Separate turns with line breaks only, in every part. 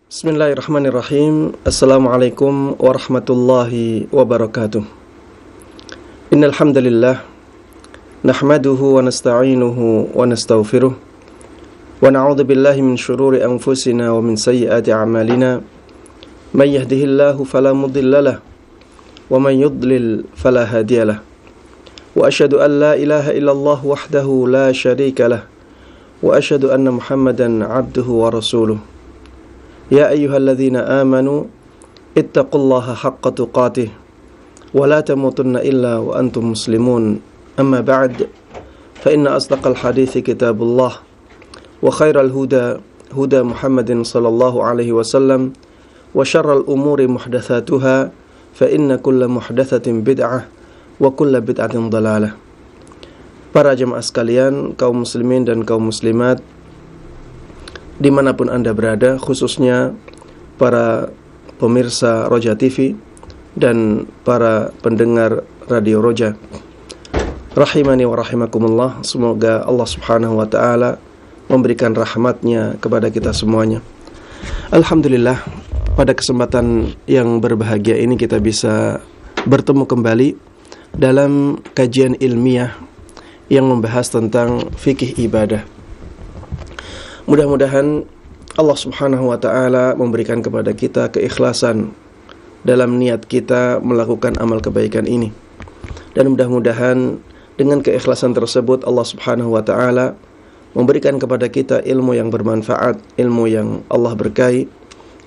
Bismillahirrahmanirrahim. Assalamualaikum warahmatullahi wabarakatuh. Innal hamdalillah nahmaduhu wa nasta'inuhu wa nastaghfiruh wa na'udzu billahi min shururi anfusina wa min sayyiati a'malina. May yahdihillahu fala mudhillalah wa may yudlil fala hadiyalah. Wa asyhadu an la ilaha illallah wahdahu la syarika lah wa asyhadu anna Muhammadan 'abduhu wa rasuluh. Ya ayyuhalladzina amanu ittaqullaha haqqa tuqatih wa la tamutunna illa wa antum muslimun. Amma ba'd, fa inna asdaqal hadithi kitabullah wa khairal huda huda Muhammadin sallallahu alaihi wasallam wa syarral umuri muhdatsatuha fa inna kulla muhdatsatin bid'ah wa kulla bid'atin dhalalah. Para jemaah sekalian, kaum muslimin dan kaum muslimat dimanapun Anda berada, khususnya para pemirsa Roja TV dan para pendengar Radio Roja, rahimani wa rahimakumullah. Semoga Allah subhanahu wa ta'ala memberikan rahmatnya kepada kita semuanya. Alhamdulillah, pada kesempatan yang berbahagia ini kita bisa bertemu kembali dalam kajian ilmiah yang membahas tentang fikih ibadah. Mudah-mudahan Allah subhanahu wa ta'ala memberikan kepada kita keikhlasan dalam niat kita melakukan amal kebaikan ini. Dan mudah-mudahan dengan keikhlasan tersebut Allah subhanahu wa ta'ala memberikan kepada kita ilmu yang bermanfaat, ilmu yang Allah berkahi,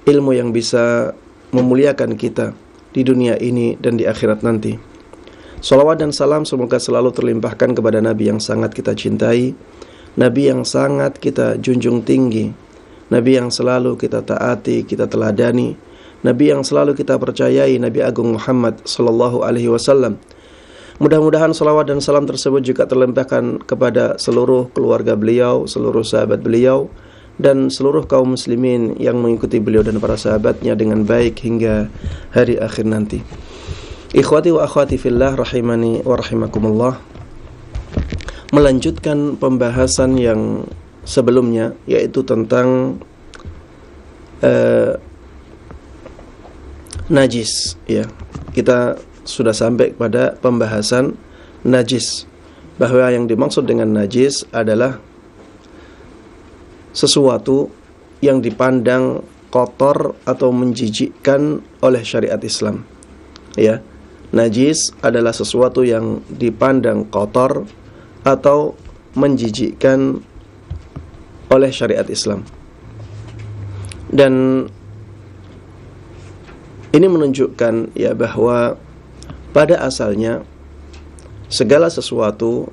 ilmu yang bisa memuliakan kita di dunia ini dan di akhirat nanti. Salawat dan salam semoga selalu terlimpahkan kepada Nabi yang sangat kita cintai, Nabi yang sangat kita junjung tinggi, Nabi yang selalu kita taati, kita teladani, Nabi yang selalu kita percayai, Nabi Agung Muhammad sallallahu alaihi wasallam. Mudah-mudahan salawat dan salam tersebut juga terlimpahkan kepada seluruh keluarga beliau, seluruh sahabat beliau, dan seluruh kaum muslimin yang mengikuti beliau dan para sahabatnya dengan baik hingga hari akhir nanti. Ikhwati wa akhwati fillah, rahimani wa rahimakumullah. Melanjutkan pembahasan yang sebelumnya, yaitu tentang najis, ya. Kita sudah sampai pada pembahasan najis, bahwa yang dimaksud dengan najis adalah sesuatu yang dipandang kotor atau menjijikkan oleh syariat Islam, ya. Najis adalah sesuatu yang dipandang kotor atau menjijikkan oleh syariat Islam. Dan ini menunjukkan, ya, bahwa pada asalnya segala sesuatu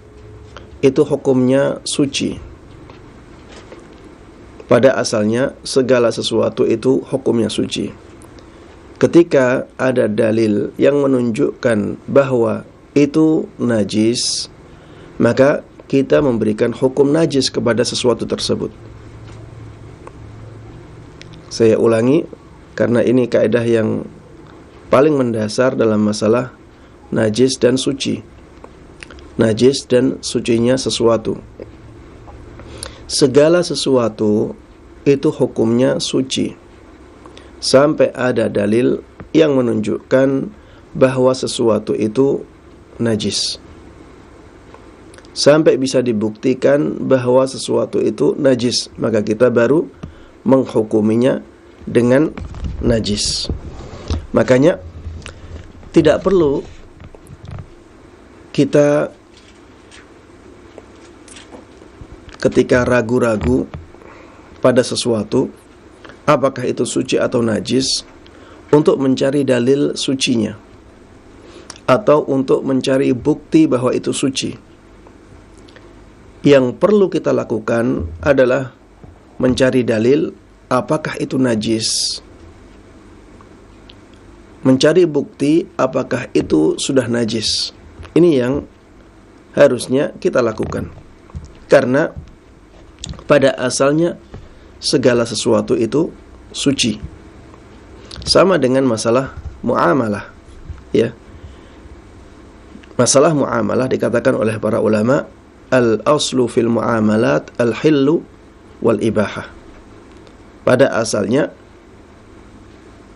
itu hukumnya suci. Pada asalnya segala sesuatu itu hukumnya suci. Ketika ada dalil yang menunjukkan bahwa itu najis, maka kita memberikan hukum najis kepada sesuatu tersebut. Saya ulangi, karena ini kaidah yang paling mendasar dalam masalah najis dan suci. Najis dan sucinya sesuatu. Segala sesuatu itu hukumnya suci, sampai ada dalil yang menunjukkan bahwa sesuatu itu najis. Sampai bisa dibuktikan bahwa sesuatu itu najis, maka kita baru menghukuminya dengan najis. Makanya tidak perlu kita ketika ragu-ragu pada sesuatu apakah itu suci atau najis untuk mencari dalil sucinya atau untuk mencari bukti bahwa itu suci. Yang perlu kita lakukan adalah mencari dalil apakah itu najis, mencari bukti apakah itu sudah najis. Ini yang harusnya kita lakukan, karena pada asalnya segala sesuatu itu suci. Sama dengan masalah muamalah, ya. Masalah muamalah dikatakan oleh para ulama, al-aslu fil muamalat al-hillu wal ibahah. Pada asalnya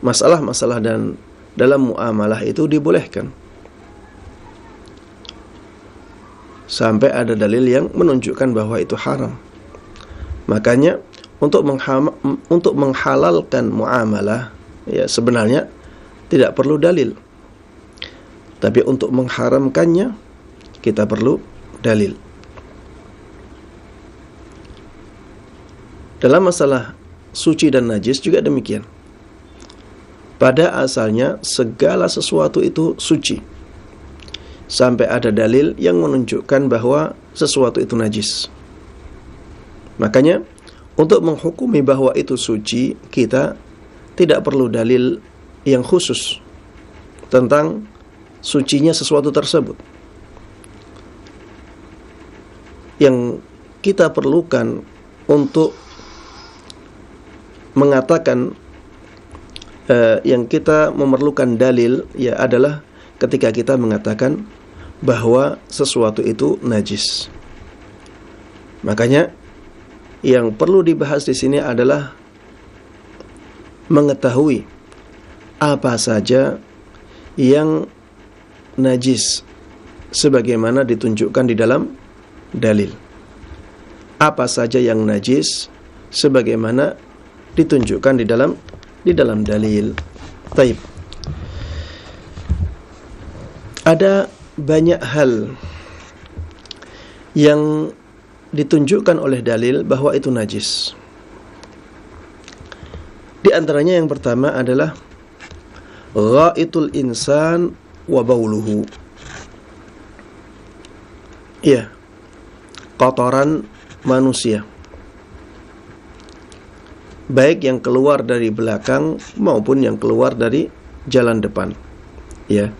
masalah-masalah dan dalam muamalah itu dibolehkan sampai ada dalil yang menunjukkan bahwa itu haram. Makanya untuk menghalalkan muamalah, ya sebenarnya tidak perlu dalil. Tapi untuk mengharamkannya kita perlu dalil. Dalam masalah suci dan najis juga demikian. Pada asalnya segala sesuatu itu suci sampai ada dalil yang menunjukkan bahwa sesuatu itu najis. Makanya untuk menghukumi bahwa itu suci, kita tidak perlu dalil yang khusus tentang sucinya sesuatu tersebut. Yang kita perlukan untuk mengatakan yang kita memerlukan dalil ya adalah ketika kita mengatakan bahwa sesuatu itu najis. Makanya yang perlu dibahas di sini adalah mengetahui apa saja yang najis sebagaimana ditunjukkan di dalam dalil. Apa saja yang najis sebagaimana ditunjukkan di dalam dalil. Taib. Ada banyak hal yang ditunjukkan oleh dalil bahwa itu najis. Di antaranya yang pertama adalah ghaitul insan wa bauluhu. Ya, kotoran manusia. Baik yang keluar dari belakang maupun yang keluar dari jalan depan. Ya.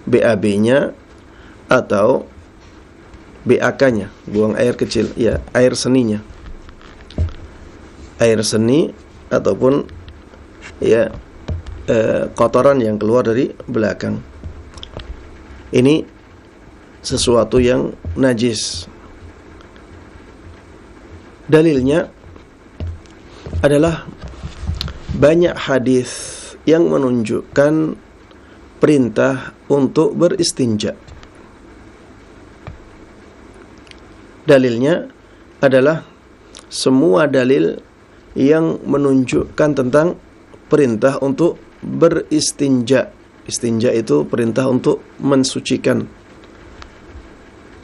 BAB-nya atau BAK-nya, buang air kecil, ya, air seninya. Air seni ataupun ya kotoran yang keluar dari belakang. Ini sesuatu yang najis. Dalilnya adalah banyak hadis yang menunjukkan perintah untuk beristinja. Dalilnya adalah semua dalil yang menunjukkan tentang perintah untuk beristinja. Istinja itu perintah untuk mensucikan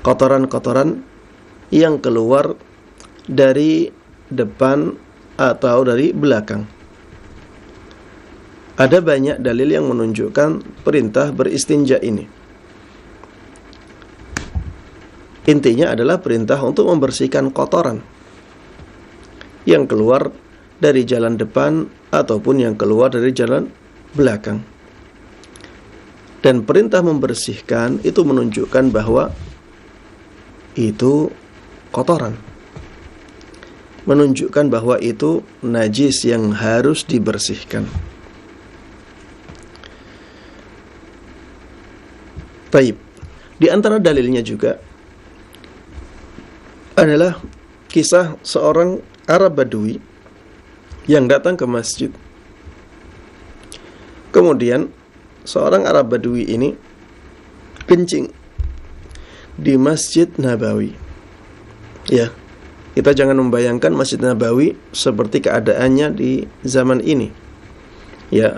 kotoran-kotoran yang keluar dari depan atau dari belakang. Ada banyak dalil yang menunjukkan perintah beristinja ini. Intinya adalah perintah untuk membersihkan kotoran yang keluar dari jalan depan ataupun yang keluar dari jalan belakang. Dan perintah membersihkan itu menunjukkan bahwa itu kotoran. Menunjukkan bahwa itu najis yang harus dibersihkan. Taib. Di antara dalilnya juga adalah kisah seorang Arab Badui yang datang ke masjid. Kemudian seorang Arab Badui ini kencing di Masjid Nabawi. Ya, kita jangan membayangkan Masjid Nabawi seperti keadaannya di zaman ini. Ya,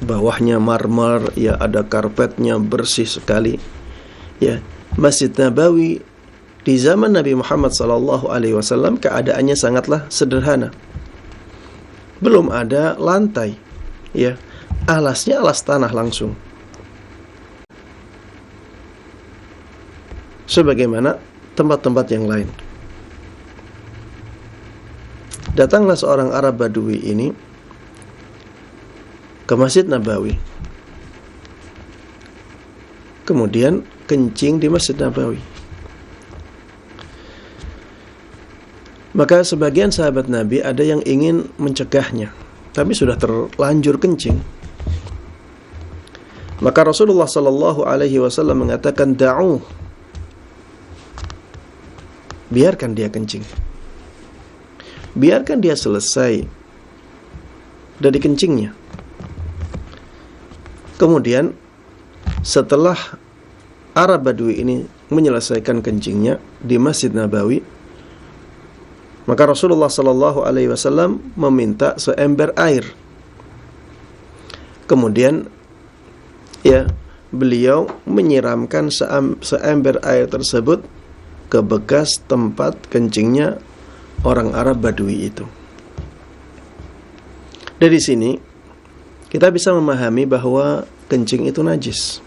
bawahnya marmer, ya ada karpetnya bersih sekali. Ya, Masjid Nabawi di zaman Nabi Muhammad SAW keadaannya sangatlah sederhana. Belum ada lantai, ya, alasnya alas tanah langsung. Sebagaimana tempat-tempat yang lain. Datanglah seorang Arab Badui ini ke Masjid Nabawi. Kemudian kencing di Masjid Nabawi. Maka sebagian sahabat Nabi ada yang ingin mencegahnya, tapi sudah terlanjur kencing. Maka Rasulullah SAW mengatakan, "Da'u." Biarkan dia kencing. Biarkan dia selesai dari kencingnya. Kemudian setelah Arab Badui ini menyelesaikan kencingnya di Masjid Nabawi, maka Rasulullah sallallahu alaihi wasallam meminta seember air. Kemudian beliau menyiramkan seember air tersebut ke bekas tempat kencingnya orang Arab Badui itu. Dari sini kita bisa memahami bahwa kencing itu najis.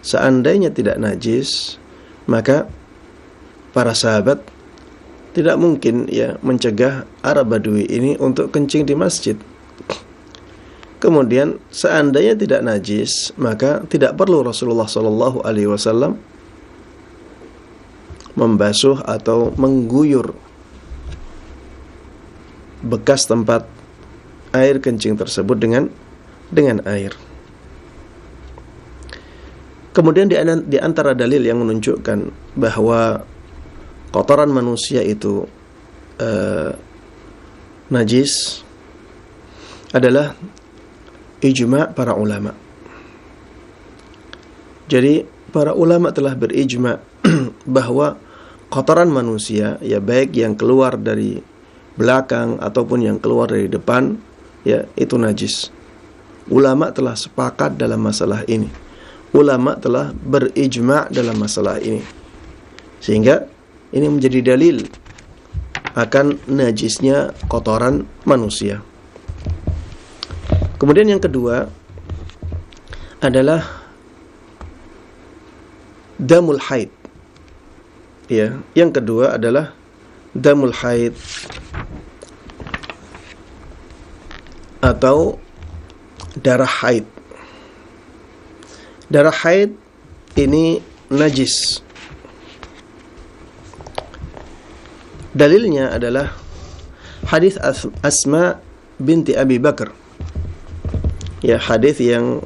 Seandainya tidak najis, maka para sahabat tidak mungkin mencegah Arab Badui ini untuk kencing di masjid. Kemudian seandainya tidak najis, maka tidak perlu Rasulullah sallallahu alaihi wasallam membasuh atau mengguyur bekas tempat air kencing tersebut dengan air. Kemudian di antara dalil yang menunjukkan bahwa kotoran manusia itu najis adalah ijma' para ulama. Jadi para ulama telah berijma' bahwa kotoran manusia, baik yang keluar dari belakang ataupun yang keluar dari depan, itu najis. Ulama telah sepakat dalam masalah ini. Ulama telah berijma' dalam masalah ini. Sehingga ini menjadi dalil akan najisnya kotoran manusia. Kemudian yang kedua adalah damul haid. Yang kedua adalah damul haid atau darah haid. Darah haid ini najis. Dalilnya adalah hadis Asma binti Abi Bakar. Hadis yang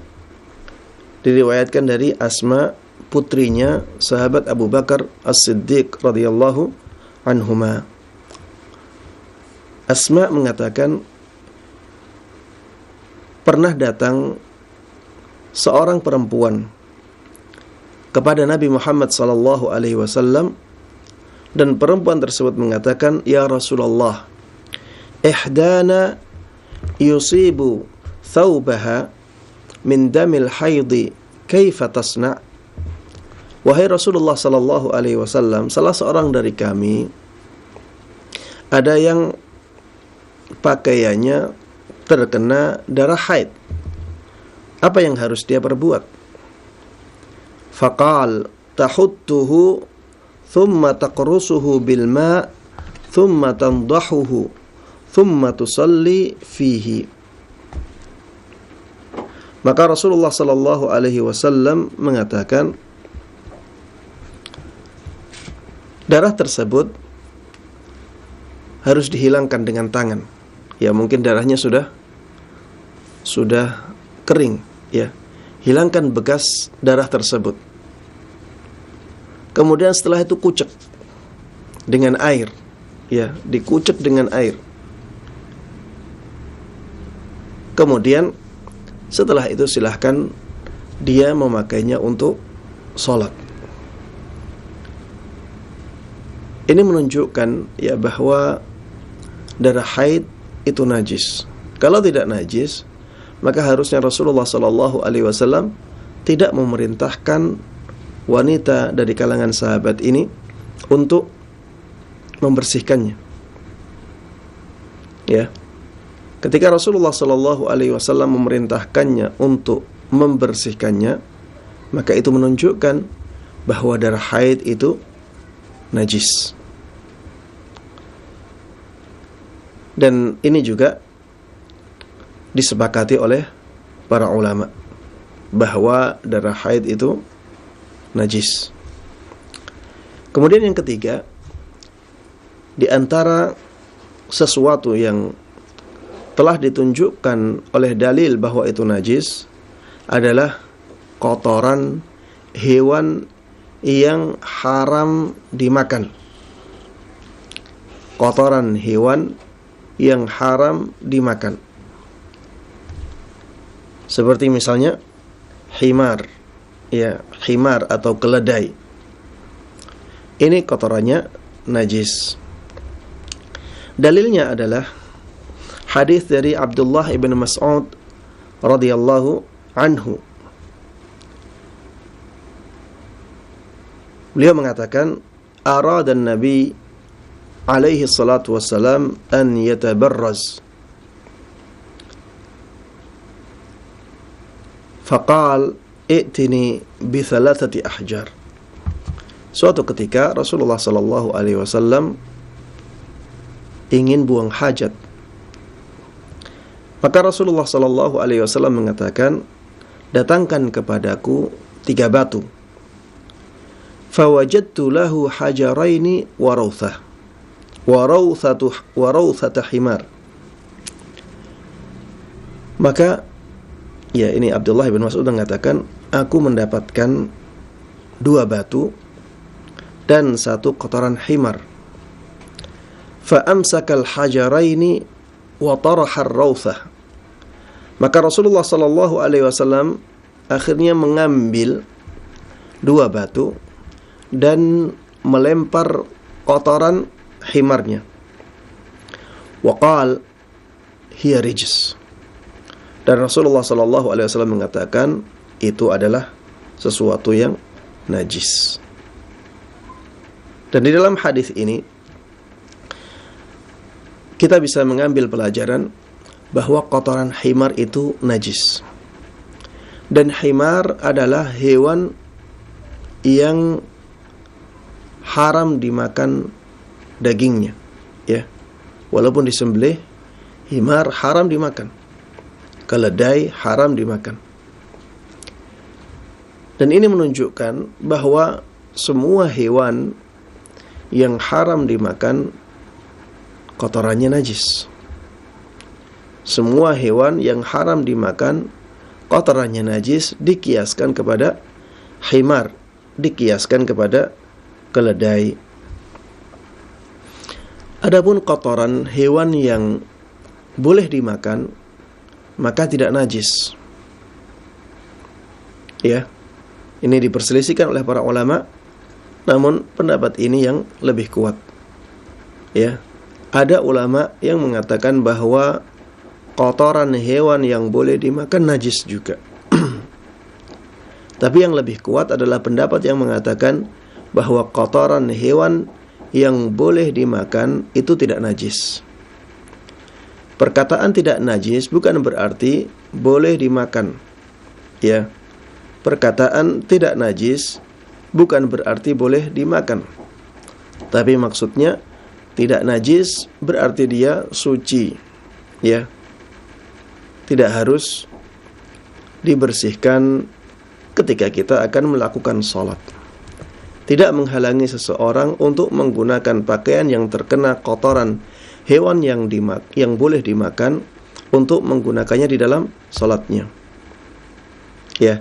diriwayatkan dari Asma, putrinya sahabat Abu Bakar As-Siddiq radhiyallahu anhuma. Asma mengatakan, pernah datang seorang perempuan kepada Nabi Muhammad sallallahu alaihi wasallam, dan perempuan tersebut mengatakan, "Ya Rasulullah, ihdana yusibu thawbaha min damil haidi, kaifa tasna'?" Wahai Rasulullah sallallahu alaihi wasallam, salah seorang dari kami ada yang pakaiannya terkena darah haid. Apa yang harus dia perbuat? Faqal tahuttuhu thumma taqrusuhu bil ma' thumma tandahuhu thumma tusalli fihi. Maka Rasulullah sallallahu alaihi wasallam mengatakan, darah tersebut harus dihilangkan dengan tangan. Mungkin darahnya sudah kering, Hilangkan bekas darah tersebut. Kemudian setelah itu kucek dengan air, dikucek dengan air. Kemudian setelah itu silahkan dia memakainya untuk sholat. Ini menunjukkan bahwa darah haid itu najis. Kalau tidak najis, maka harusnya Rasulullah sallallahu alaihi wasallam tidak memerintahkan wanita dari kalangan sahabat ini untuk membersihkannya. Ketika Rasulullah sallallahu alaihi wasallam memerintahkannya untuk membersihkannya, maka itu menunjukkan bahwa darah haid itu najis. Dan ini juga disepakati oleh para ulama bahwa darah haid itu najis. Kemudian yang ketiga, di antara sesuatu yang telah ditunjukkan oleh dalil bahwa itu najis adalah kotoran hewan yang haram dimakan. Kotoran hewan yang haram dimakan. Seperti misalnya himar, ya, himar atau keledai. Ini kotorannya najis. Dalilnya adalah hadis dari Abdullah ibn Mas'ud radhiyallahu anhu. Beliau mengatakan, arada Nabi alaihi salatu wassalam an yatabarraz. Faqal, i'tini bi thalathati ahjar. Suatu ketika Rasulullah sallallahu alaihi wasallam ingin buang hajat. Maka Rasulullah sallallahu alaihi wasallam mengatakan, datangkan kepadaku 3 batu. Fawajadtu lahu hajaraini wa rawthata himar. Maka ya, ini Abdullah bin Mas'ud mengatakan, aku mendapatkan 2 batu dan 1 kotoran himar. Fa amsakal hajaraini wa taraha ar-rawthah. Maka Rasulullah sallallahu alaihi wasallam akhirnya mengambil 2 batu dan melempar kotoran himarnya. Wa qala hiya rijs. Dan Rasulullah sallallahu alaihi wasallam mengatakan itu adalah sesuatu yang najis. Dan di dalam hadis ini kita bisa mengambil pelajaran bahwa kotoran himar itu najis. Dan himar adalah hewan yang haram dimakan dagingnya, ya. Walaupun disembelih, himar haram dimakan. Keledai haram dimakan. Dan ini menunjukkan bahwa semua hewan yang haram dimakan kotorannya najis. Semua hewan yang haram dimakan kotorannya najis dikiaskan kepada himar, dikiaskan kepada keledai. Adapun kotoran hewan yang boleh dimakan maka tidak najis. Ya. Ini diperselisihkan oleh para ulama, namun pendapat ini yang lebih kuat. Ya. Ada ulama yang mengatakan bahwa kotoran hewan yang boleh dimakan najis juga. Tapi yang lebih kuat adalah pendapat yang mengatakan bahwa kotoran hewan yang boleh dimakan itu tidak najis. Perkataan tidak najis bukan berarti boleh dimakan. Ya. Perkataan tidak najis bukan berarti boleh dimakan. Tapi maksudnya tidak najis berarti dia suci. Ya. Tidak harus dibersihkan ketika kita akan melakukan sholat. Tidak menghalangi seseorang untuk menggunakan pakaian yang terkena kotoran hewan yang boleh dimakan untuk menggunakannya di dalam sholatnya. Ya.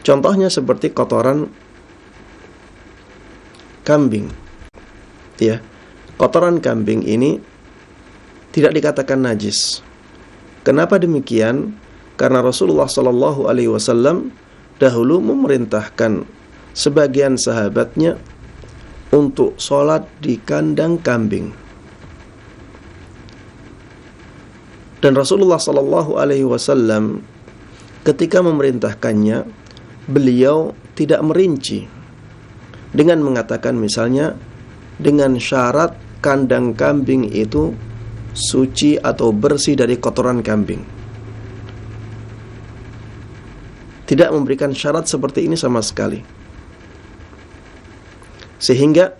Contohnya seperti kotoran kambing. Ya. Kotoran kambing ini tidak dikatakan najis. Kenapa demikian? Karena Rasulullah sallallahu alaihi wasallam dahulu memerintahkan sebagian sahabatnya untuk sholat di kandang kambing. Dan Rasulullah sallallahu alaihi wasallam ketika memerintahkannya, beliau tidak merinci dengan mengatakan misalnya dengan syarat kandang kambing itu suci atau bersih dari kotoran kambing. Tidak memberikan syarat seperti ini sama sekali. Sehingga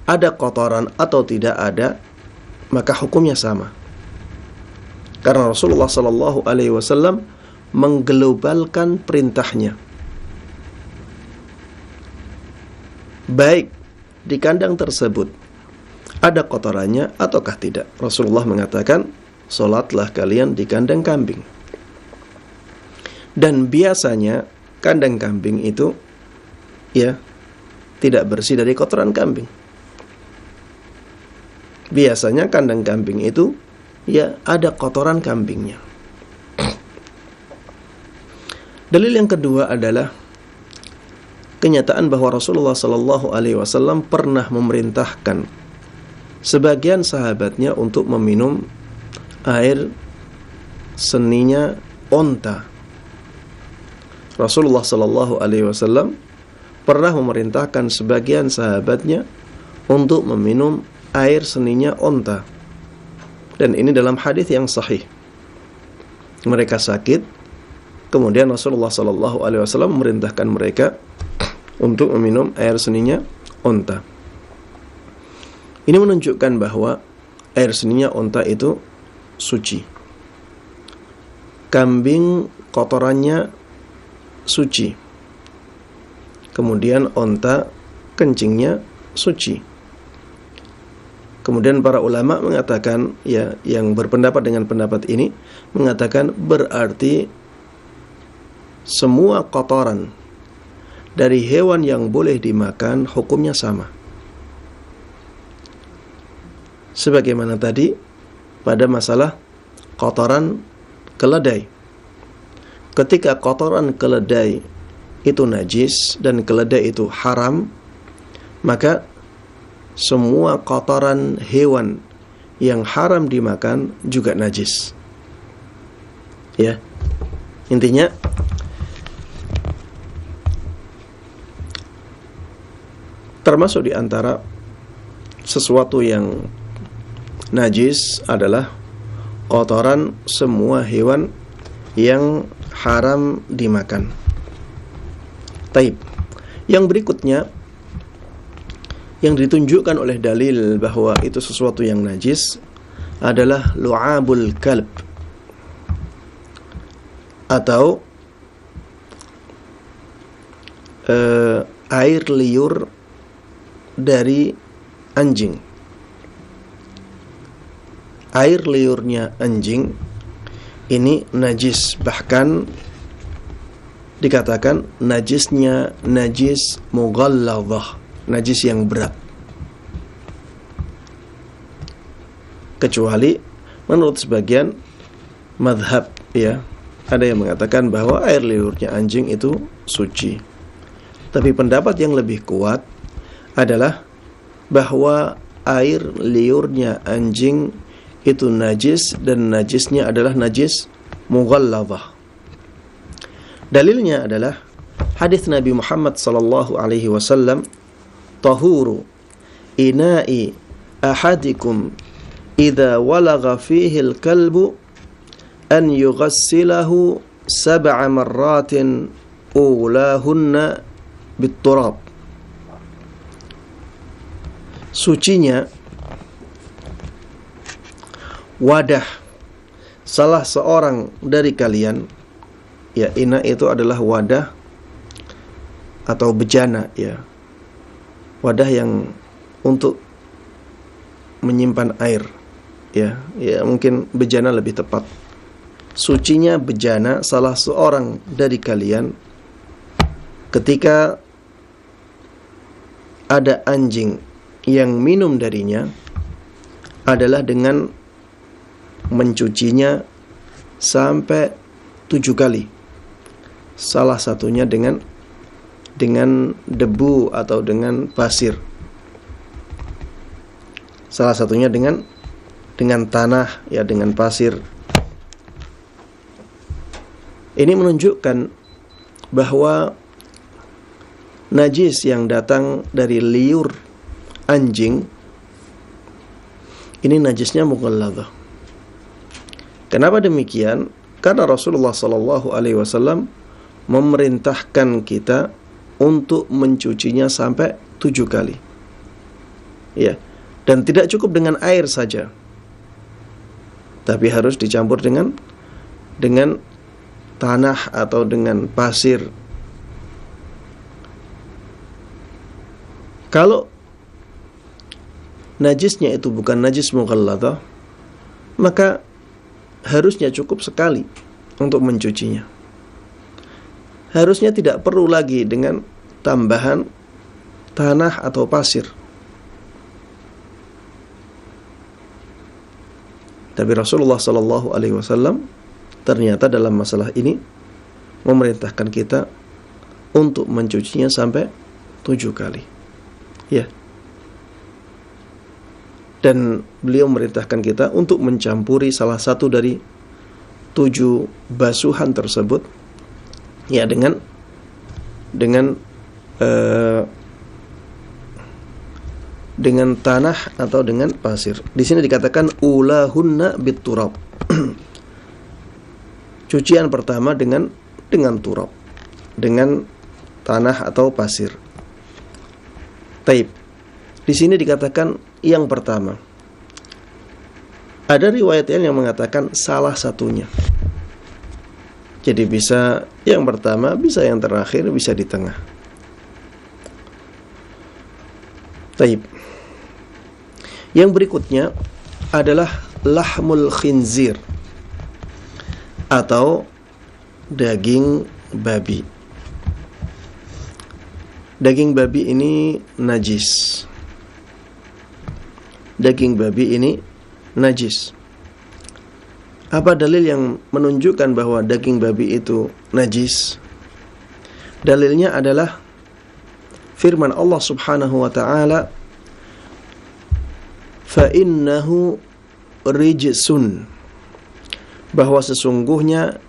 ada kotoran atau tidak ada, maka hukumnya sama. Karena Rasulullah sallallahu alaihi wasallam mengglobalkan perintahnya. Baik di kandang tersebut ada kotorannya ataukah tidak. Rasulullah mengatakan, "Salatlah kalian di kandang kambing." Dan biasanya kandang kambing itu ya tidak bersih dari kotoran kambing. Biasanya kandang kambing itu ya ada kotoran kambingnya. Dalil yang kedua adalah kenyataan bahwa Rasulullah sallallahu alaihi wasallam pernah memerintahkan sebagian sahabatnya untuk meminum air seninya onta. Rasulullah sallallahu alaihi wasallam pernah memerintahkan sebagian sahabatnya untuk meminum air seninya onta. Dan ini dalam hadis yang sahih. Mereka sakit, kemudian Rasulullah sallallahu alaihi wasallam memerintahkan mereka untuk meminum air seninya onta. Ini menunjukkan bahwa air seninya onta itu suci. Kambing kotorannya suci. Kemudian onta kencingnya suci. Kemudian para ulama mengatakan, ya, yang berpendapat dengan pendapat ini mengatakan berarti semua kotoran dari hewan yang boleh dimakan hukumnya sama. Sebagaimana tadi pada masalah kotoran keledai. Ketika kotoran keledai itu najis dan keledai itu haram, maka semua kotoran hewan yang haram dimakan juga najis. Ya. Intinya termasuk di antara sesuatu yang najis adalah kotoran semua hewan yang haram dimakan. Taib. Yang berikutnya yang ditunjukkan oleh dalil bahwa itu sesuatu yang najis adalah lu'abul kalb atau air liur dari anjing. Air liurnya anjing ini najis, bahkan dikatakan najisnya najis mughalladhah, najis yang berat. Kecuali menurut sebagian madhab, ya, ada yang mengatakan bahwa air liurnya anjing itu suci. Tapi pendapat yang lebih kuat adalah bahwa air liurnya anjing itu najis dan najisnya adalah najis mughalladhah. Dalilnya adalah hadis Nabi Muhammad sallallahu alaihi wasallam, tahuru ina'i ahadikum idza walagha fihi al-kalbu an yughassilahu 7 marratin ulahunna bit-turab. Sucinya wadah salah seorang dari kalian, ya, ina itu adalah wadah atau bejana, ya, wadah yang untuk menyimpan air, ya mungkin bejana lebih tepat. Sucinya bejana salah seorang dari kalian ketika ada anjing yang minum darinya adalah dengan mencucinya sampai 7 kali. Salah satunya dengan debu atau dengan pasir. Salah satunya dengan tanah, ya, dengan pasir. Ini menunjukkan bahwa najis yang datang dari liur anjing ini najisnya mughalladhah. Kenapa demikian? Karena Rasulullah sallallahu alaihi wasallam memerintahkan kita untuk mencucinya sampai 7 kali. Ya. Dan tidak cukup dengan air saja, tapi harus dicampur dengan tanah atau dengan pasir. Kalau najisnya itu bukan najis mughalladhah, maka harusnya cukup sekali untuk mencucinya. Harusnya tidak perlu lagi dengan tambahan tanah atau pasir. Tapi Rasulullah sallallahu alaihi wasallam ternyata dalam masalah ini memerintahkan kita untuk mencucinya sampai 7 kali. Ya. Dan beliau memerintahkan kita untuk mencampuri salah satu dari 7 basuhan tersebut, ya, dengan tanah atau dengan pasir. Di sini dikatakan ulahunna biturab. Cucian pertama dengan turab, dengan tanah atau pasir. Taib. Di sini dikatakan yang pertama. Ada riwayat yang mengatakan salah satunya. Jadi bisa yang pertama, bisa yang terakhir, bisa di tengah. Taib. Yang berikutnya adalah lahmul khinzir atau daging babi. Daging babi ini najis. Daging babi ini najis. Apa dalil yang menunjukkan bahwa daging babi itu najis? Dalilnya adalah firman Allah Subhanahu wa taala, fa innahu rijsun, bahwa sesungguhnya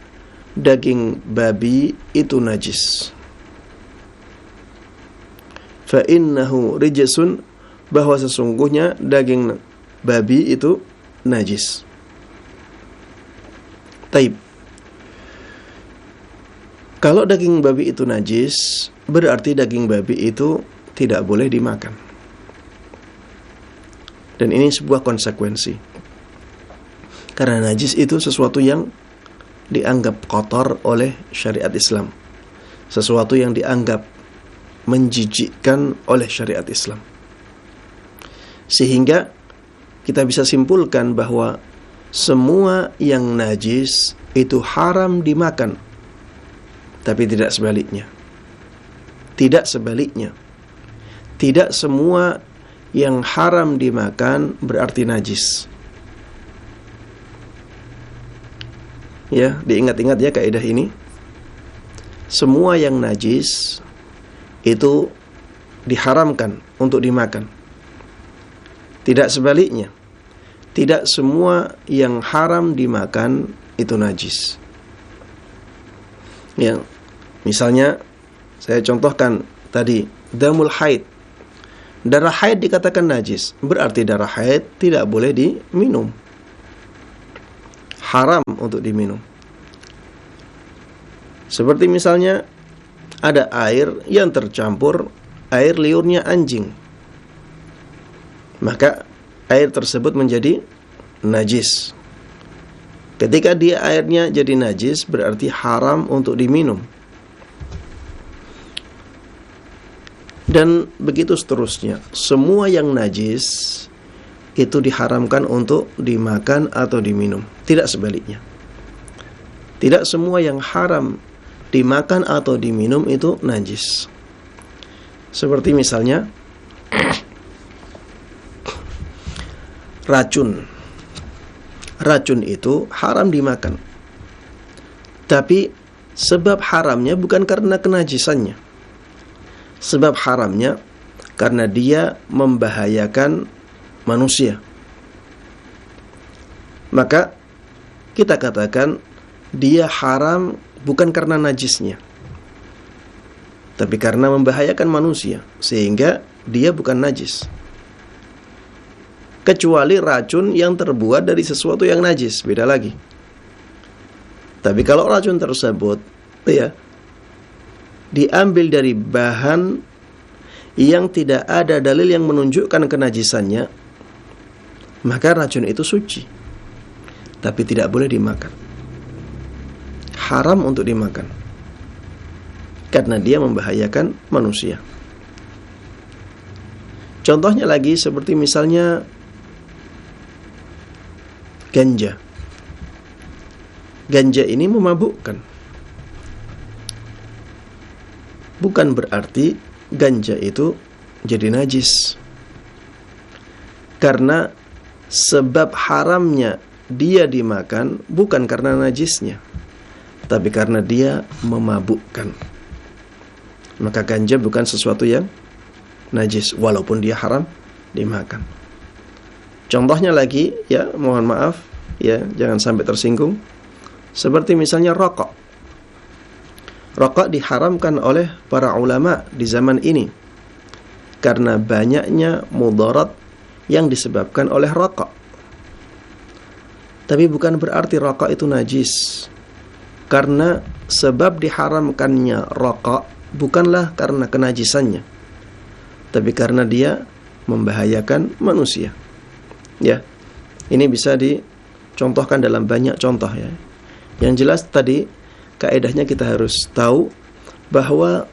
daging babi itu najis. Fa innahu rijsun, bahwa sesungguhnya daging babi itu najis. Taib. Kalau daging babi itu najis, berarti daging babi itu tidak boleh dimakan. Dan ini sebuah konsekuensi. Karena najis itu sesuatu yang dianggap kotor oleh syariat Islam. Sesuatu yang dianggap menjijikkan oleh syariat Islam. Sehingga kita bisa simpulkan bahwa semua yang najis itu haram dimakan. Tapi tidak sebaliknya. Tidak sebaliknya. Tidak semua yang haram dimakan berarti najis. Ya, diingat-ingat ya kaidah ini. Semua yang najis itu diharamkan untuk dimakan. Tidak sebaliknya. Tidak semua yang haram dimakan itu najis. Ya, misalnya saya contohkan tadi damul haid. Darah haid dikatakan najis, berarti darah haid tidak boleh diminum. Haram untuk diminum. Seperti misalnya ada air yang tercampur air liurnya anjing, maka air tersebut menjadi najis. Ketika dia airnya jadi najis, berarti haram untuk diminum. Dan begitu seterusnya. Semua yang najis itu diharamkan untuk dimakan atau diminum. Tidak sebaliknya. Tidak semua yang haram dimakan atau diminum itu najis. Seperti misalnya racun. Racun itu haram dimakan. Tapi sebab haramnya bukan karena kenajisannya. Sebab haramnya karena dia membahayakan manusia. Maka kita katakan dia haram bukan karena najisnya, tapi karena membahayakan manusia, sehingga dia bukan najis. Kecuali racun yang terbuat dari sesuatu yang najis, beda lagi. Tapi kalau racun tersebut ya diambil dari bahan yang tidak ada dalil yang menunjukkan kenajisannya, maka racun itu suci, tapi tidak boleh dimakan. Haram untuk dimakan karena dia membahayakan manusia. Contohnya lagi seperti misalnya ganja. Ganja ini memabukkan. Bukan berarti ganja itu jadi najis. Karena sebab haramnya dia dimakan bukan karena najisnya, tapi karena dia memabukkan. Maka ganja bukan sesuatu yang najis walaupun dia haram dimakan. Contohnya lagi, ya, mohon maaf, ya, jangan sampai tersinggung. Seperti misalnya rokok. Rokok diharamkan oleh para ulama di zaman ini karena banyaknya mudarat yang disebabkan oleh rokok. Tapi bukan berarti rokok itu najis. Karena sebab diharamkannya rokok bukanlah karena kenajisannya, tapi karena dia membahayakan manusia. Ya, ini bisa dicontohkan dalam banyak contoh, ya. Yang jelas tadi kaedahnya kita harus tahu bahwa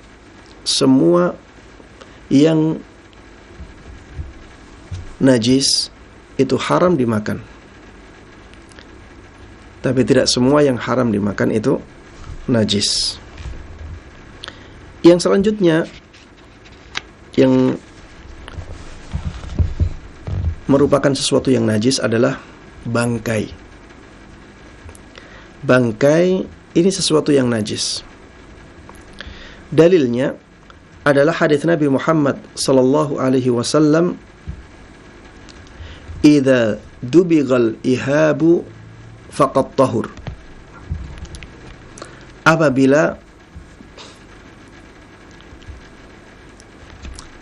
semua yang najis itu haram dimakan. Tapi tidak semua yang haram dimakan itu najis. Yang selanjutnya yang merupakan sesuatu yang najis adalah bangkai. Bangkai ini sesuatu yang najis. Dalilnya adalah hadis Nabi Muhammad sallallahu alaihi wasallam, "Idza dubighal ihabu faqad tahur." Apabila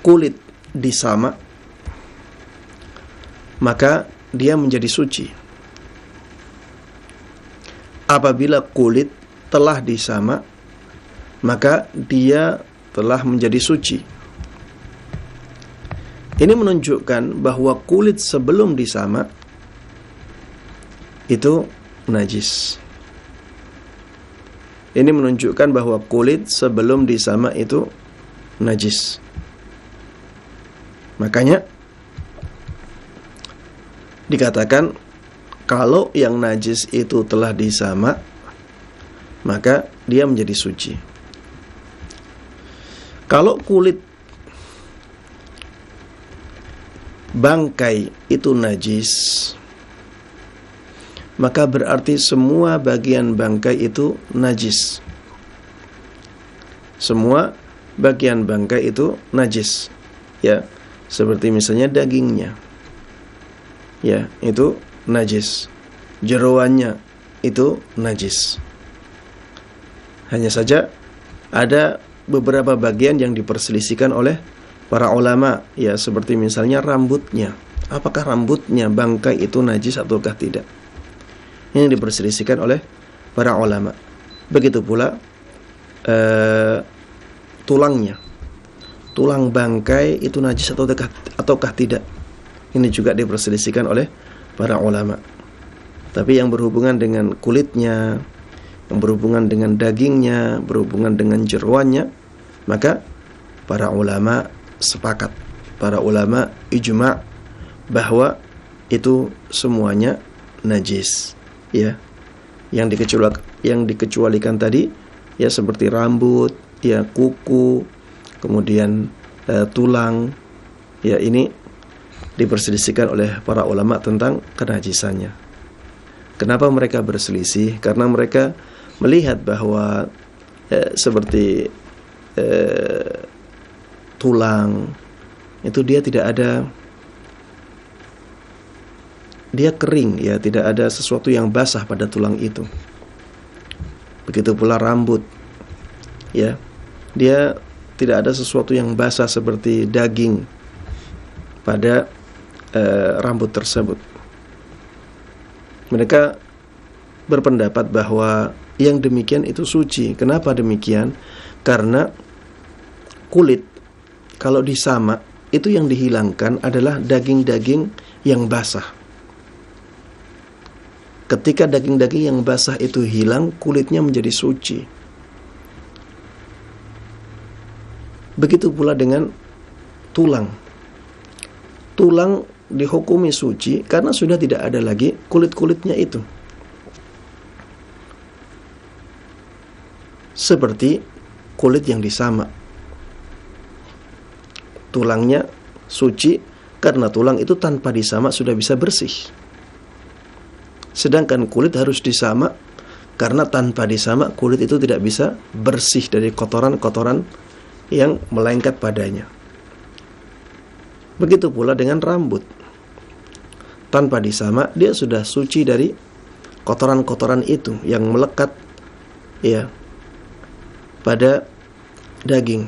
kulit disamak, maka dia menjadi suci. Apabila kulit telah disamak, maka dia telah menjadi suci. Ini menunjukkan bahwa kulit sebelum disamak itu najis. Ini menunjukkan bahwa kulit sebelum disamak itu najis. Makanya dikatakan kalau yang najis itu telah disamak, maka dia menjadi suci. Kalau kulit bangkai itu najis, maka berarti semua bagian bangkai itu najis. Semua bagian bangkai itu najis. Ya, seperti misalnya dagingnya. Ya, itu najis. Jeroannya itu najis. Hanya saja ada beberapa bagian yang diperselisihkan oleh para ulama, ya, seperti misalnya rambutnya. Apakah rambutnya bangkai itu najis ataukah tidak? Ini diperselisihkan oleh para ulama. Begitu pula tulangnya. Tulang bangkai itu najis ataukah tidak? Ini juga diperselisihkan oleh para ulama. Tapi yang berhubungan dengan kulitnya, yang berhubungan dengan dagingnya, berhubungan dengan jeroannya, maka para ulama sepakat, para ulama ijma' bahwa itu semuanya najis, ya. Yang dikecualikan tadi, ya, seperti rambut, ya, kuku, kemudian tulang, ya, ini diperselisihkan oleh para ulama tentang kenajisannya. Kenapa mereka berselisih? Karena mereka melihat bahwa seperti tulang itu dia tidak ada, dia kering, ya, tidak ada sesuatu yang basah pada tulang itu. Begitu pula rambut, ya, dia tidak ada sesuatu yang basah seperti daging pada rambut tersebut. Mereka berpendapat bahwa yang demikian itu suci. Kenapa demikian? Karena kulit kalau disamak itu yang dihilangkan adalah daging-daging yang basah. Ketika daging-daging yang basah itu hilang, kulitnya menjadi suci. Begitu pula dengan tulang. Tulang dihukumi suci karena sudah tidak ada lagi kulit-kulitnya itu. Seperti kulit yang disamak. Tulangnya suci karena tulang itu tanpa disamak sudah bisa bersih. Sedangkan kulit harus disamak Karena tanpa disamak kulit itu tidak bisa bersih dari kotoran-kotoran yang melengket padanya. Begitu pula dengan rambut. Tanpa disamak dia sudah suci dari kotoran-kotoran itu yang melekat ya pada daging.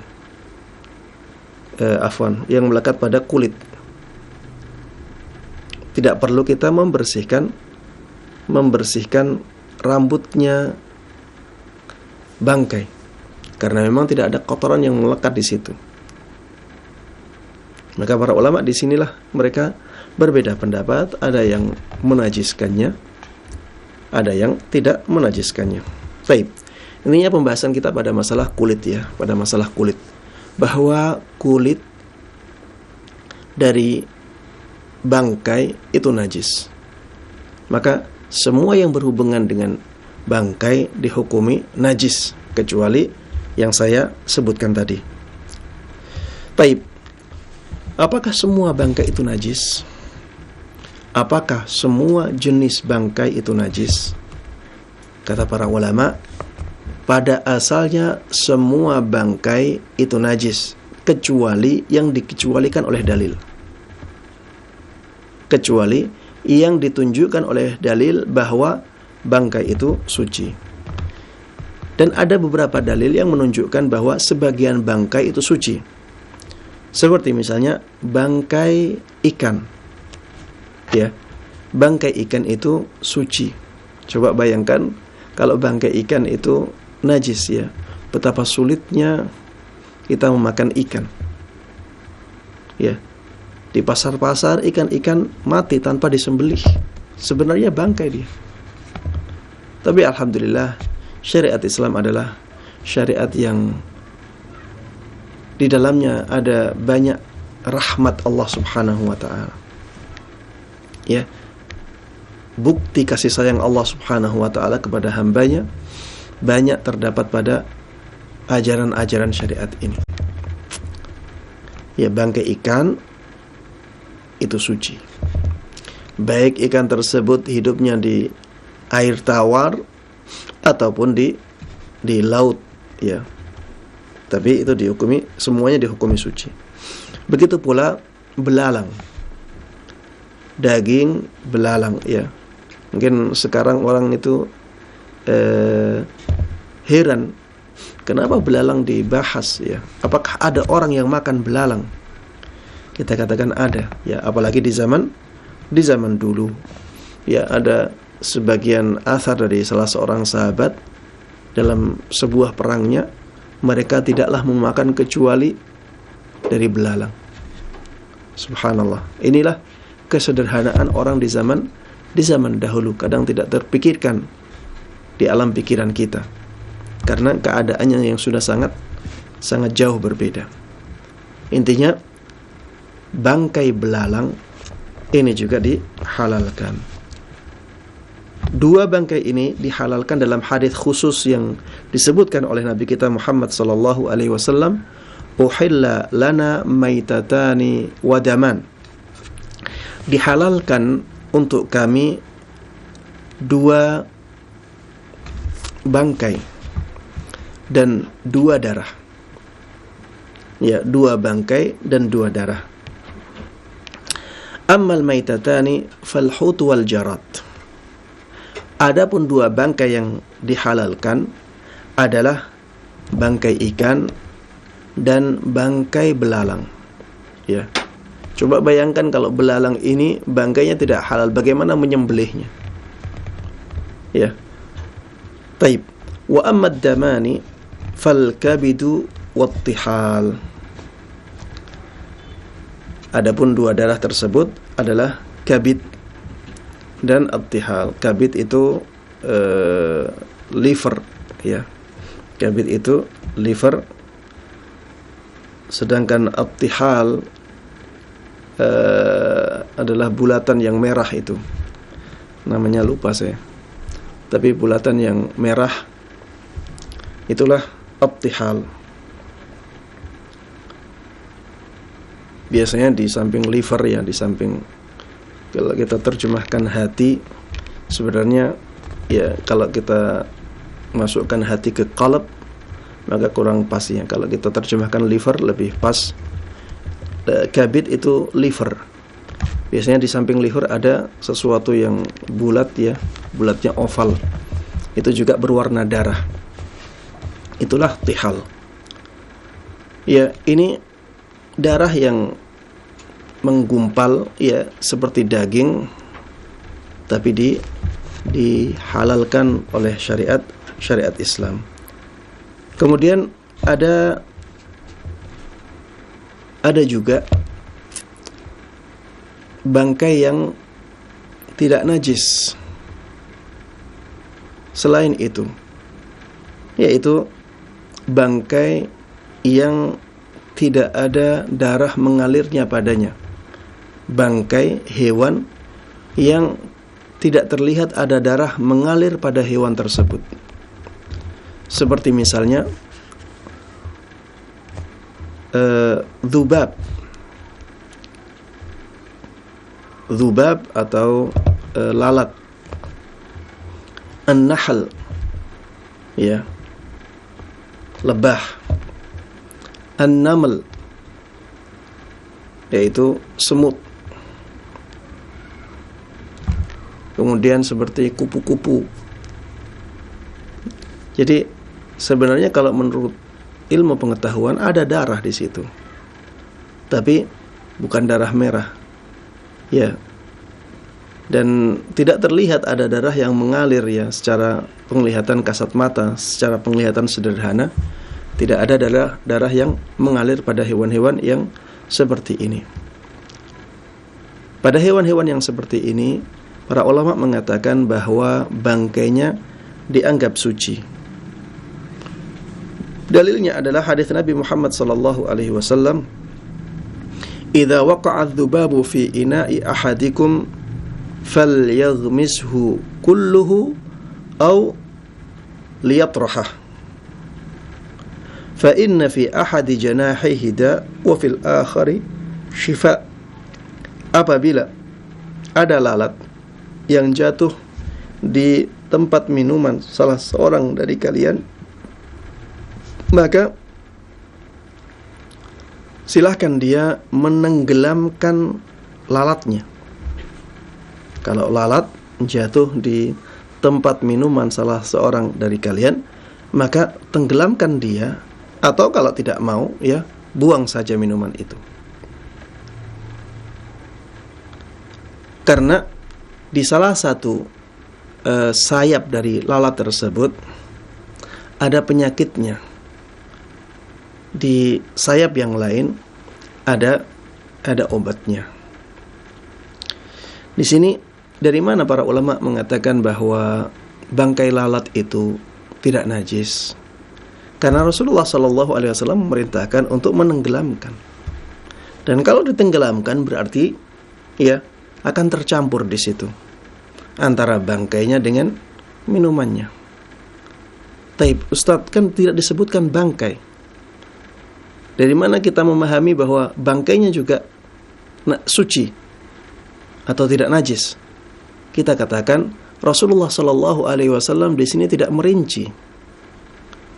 Yang melekat pada kulit. Tidak perlu kita membersihkan rambutnya bangkai, karena memang tidak ada kotoran yang melekat di situ. Maka para ulama di sinilah mereka berbeda pendapat, ada yang menajiskannya, ada yang tidak menajiskannya. Baik. Intinya pembahasan kita pada masalah kulit ya, pada masalah kulit, bahwa kulit dari bangkai itu najis. Maka semua yang berhubungan dengan bangkai dihukumi najis, kecuali yang saya sebutkan tadi. Baik. Apakah semua bangkai itu najis? Apakah semua jenis bangkai itu najis? Kata para ulama, pada asalnya semua bangkai itu najis, kecuali yang dikecualikan oleh dalil. Kecuali yang ditunjukkan oleh dalil bahwa bangkai itu suci. Dan ada beberapa dalil yang menunjukkan bahwa sebagian bangkai itu suci. Seperti misalnya bangkai ikan. Ya. Bangkai ikan itu suci. Coba bayangkan kalau bangkai ikan itu najis ya. Betapa sulitnya kita memakan ikan. Ya. Di pasar-pasar ikan-ikan mati tanpa disembelih. Sebenarnya bangkai dia. Tapi alhamdulillah syariat Islam adalah syariat yang di dalamnya ada banyak rahmat Allah Subhanahu wa taala. Ya. Bukti kasih sayang Allah Subhanahu wa taala kepada hambanya banyak terdapat pada ajaran-ajaran syariat ini. Ya, bangkai ikan itu suci. Baik ikan tersebut hidupnya di air tawar ataupun di laut ya. Tapi itu semuanya dihukumi suci. Begitu pula belalang. Daging belalang ya. Mungkin sekarang orang itu heran kenapa belalang dibahas ya. Apakah ada orang yang makan belalang? Kita katakan ada ya, apalagi di zaman dulu ya, ada sebagian athar dari salah seorang sahabat dalam sebuah perangnya, mereka tidaklah memakan kecuali dari belalang. Subhanallah. Inilah kesederhanaan orang di zaman dahulu, kadang tidak terpikirkan di alam pikiran kita karena keadaannya yang sudah sangat jauh berbeda. Intinya bangkai belalang ini juga dihalalkan. Dua bangkai ini dihalalkan dalam hadis khusus yang disebutkan oleh Nabi kita Muhammad sallallahu alaihi wasallam, "Uhilla lana maitatani wa daman." Dihalalkan untuk kami dua bangkai dan dua darah. Ya, dua bangkai dan dua darah. Ammal maitatani fal hut wal jarat. Adapun dua bangkai yang dihalalkan adalah bangkai ikan dan bangkai belalang. Ya. Coba bayangkan kalau belalang ini bangkainya tidak halal, bagaimana menyembelihnya? Ya. Taib. Wa amma ad-damani fal kabidu wat tihal. Adapun dua darah tersebut adalah kabid dan at-tihal. Kabid itu liver ya. Kabid itu liver, sedangkan at-tihal adalah bulatan yang merah itu. Namanya lupa saya. Tapi bulatan yang merah itulah at-tihal. Biasanya di samping liver ya, di samping, kalau kita terjemahkan hati, sebenarnya ya kalau kita masukkan hati ke qalb, maka kurang pas ya. Kalau kita terjemahkan liver lebih pas. Kabid itu liver. Biasanya di samping liver ada sesuatu yang bulat ya, bulatnya oval. Itu juga berwarna darah. Itulah tihal. Ya, ini darah yang menggumpal ya seperti daging, tapi dihalalkan oleh syariat Islam. Kemudian ada juga bangkai yang tidak najis selain itu, yaitu bangkai yang tidak ada darah mengalirnya padanya, bangkai hewan yang tidak terlihat ada darah mengalir pada hewan tersebut. Seperti misalnya dzubab atau lalat, an-nahl ya, lebah, an-naml yaitu semut, kemudian seperti kupu-kupu. Jadi sebenarnya kalau menurut ilmu pengetahuan ada darah di situ, tapi bukan darah merah, ya, dan tidak terlihat ada darah yang mengalir ya secara penglihatan kasat mata, secara penglihatan sederhana, tidak ada darah yang mengalir pada hewan-hewan yang seperti ini. Pada hewan-hewan yang seperti ini, para ulama mengatakan bahwa bangkainya dianggap suci. Dalilnya adalah hadis Nabi Muhammad sallallahu alaihi wasallam, "Idza waqa'a adz-dzubabu fi ina'i ahadikum falyaghmishu kulluhu aw liyatrahah. Fa inna fi ahadi janahihi da' wa fil akhari shifa." Apabila ada lalat yang jatuh di tempat minuman salah seorang dari kalian, maka silahkan dia menenggelamkan lalatnya. Kalau lalat jatuh di tempat minuman salah seorang dari kalian, maka tenggelamkan dia, atau kalau tidak mau ya, buang saja minuman itu. Karena di salah satu sayap dari lalat tersebut ada penyakitnya. Di sayap yang lain ada obatnya. Di sini dari mana para ulama mengatakan bahwa bangkai lalat itu tidak najis? Karena Rasulullah SAW memerintahkan untuk menenggelamkan. Dan kalau ditenggelamkan berarti ya akan tercampur di situ antara bangkainya dengan minumannya. Taib, Ustadz, kan tidak disebutkan bangkai. Dari mana kita memahami bahwa bangkainya juga suci atau tidak najis? Kita katakan Rasulullah Shallallahu Alaihi Wasallam di sini tidak merinci.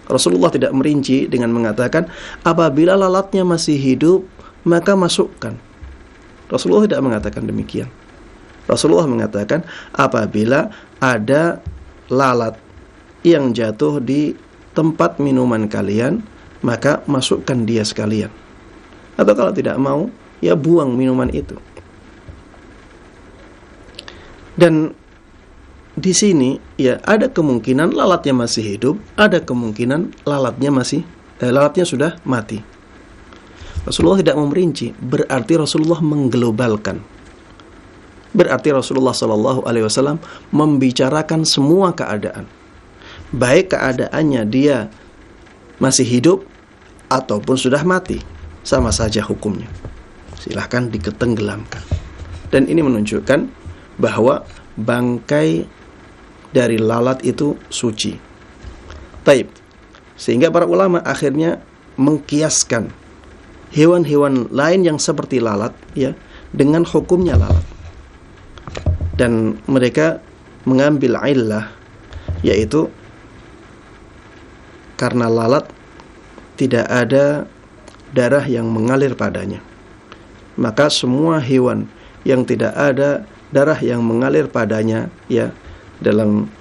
Rasulullah tidak merinci dengan mengatakan apabila lalatnya masih hidup maka masukkan. Rasulullah tidak mengatakan demikian. Rasulullah mengatakan apabila ada lalat yang jatuh di tempat minuman kalian, maka masukkan dia sekalian. Atau kalau tidak mau, ya buang minuman itu. Dan di sini ya ada kemungkinan lalatnya masih hidup, ada kemungkinan lalatnya sudah mati. Rasulullah tidak memperinci, berarti Rasulullah mengglobalkan. Berarti Rasulullah SAW membicarakan semua keadaan. Baik keadaannya dia masih hidup ataupun sudah mati, sama saja hukumnya. Silahkan ditenggelamkan. Dan ini menunjukkan bahwa bangkai dari lalat itu suci. Taib. Sehingga para ulama akhirnya mengkiaskan hewan-hewan lain yang seperti lalat ya dengan hukumnya lalat. Dan mereka mengambil illah, yaitu karena lalat tidak ada darah yang mengalir padanya. Maka semua hewan yang tidak ada darah yang mengalir padanya, ya, dalam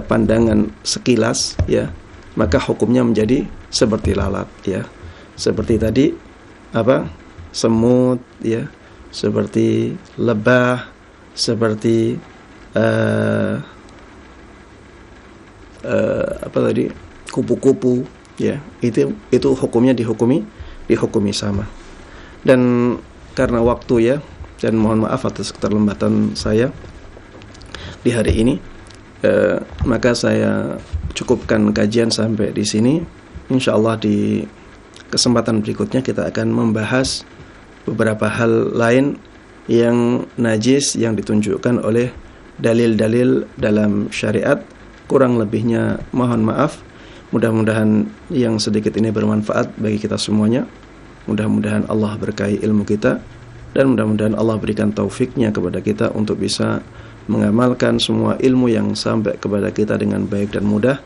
pandangan sekilas, ya, maka hukumnya menjadi seperti lalat, ya. Seperti tadi semut, ya, seperti lebah, seperti kupu-kupu, ya, itu hukumnya dihukumi sama. Dan karena waktu, ya, dan mohon maaf atas keterlambatan saya di hari ini, maka saya cukupkan kajian sampai di sini. Insyaallah di kesempatan berikutnya kita akan membahas beberapa hal lain yang najis yang ditunjukkan oleh dalil-dalil dalam syariat. Kurang lebihnya mohon maaf. Mudah-mudahan yang sedikit ini bermanfaat bagi kita semuanya. Mudah-mudahan Allah berkahi ilmu kita, dan mudah-mudahan Allah berikan taufiknya kepada kita untuk bisa mengamalkan semua ilmu yang sampai kepada kita dengan baik dan mudah,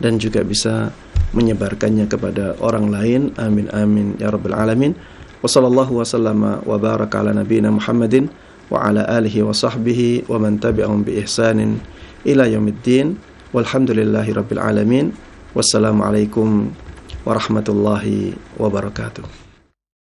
dan juga bisa menyebarkannya kepada orang lain. Amin amin ya rabbal alamin. Wa sallallahu wa sallama wa baraka ala nabiyyina Muhammadin wa ala alihi wa sahbihi wa man tabi'ahum bi ihsanin ila yaumiddin. Walhamdulillahi rabbil alamin. Wassalamualaikum warahmatullahi wabarakatuh.